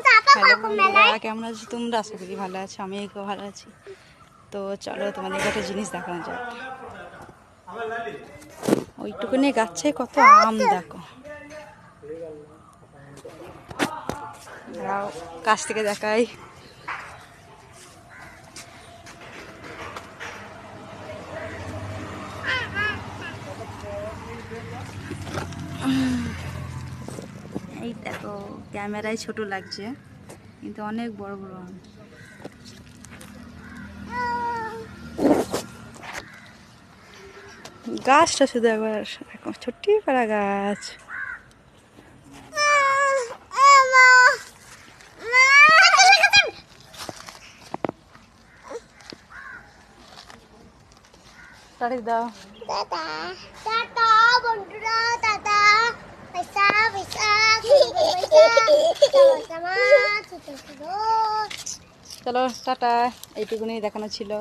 Hello বন্ধুরা, কেমন আছো তোমরা? আশা করি ভালো আছো, আমি খুব ভালো আছি। তো চলো তোমাদের একটা জিনিস দেখানো যাক। ওইটুকুনি গাছে কত আম দেখো, দাঁড়াও কাছ থেকে দেখাই। এই দেখো, ক্যামেরায় ছোট লাগছে কিন্তু অনেক বড় বড় আম। গাছটা শুধু একবার ছোট্টি পাড়া গাছ। তারিখ দাও। টাটা টাটা বন্ধুরা, টাটা। পয়সা পয়সা পয়সা। চলো টাটা, এইটুকুনি দেখানো ছিল।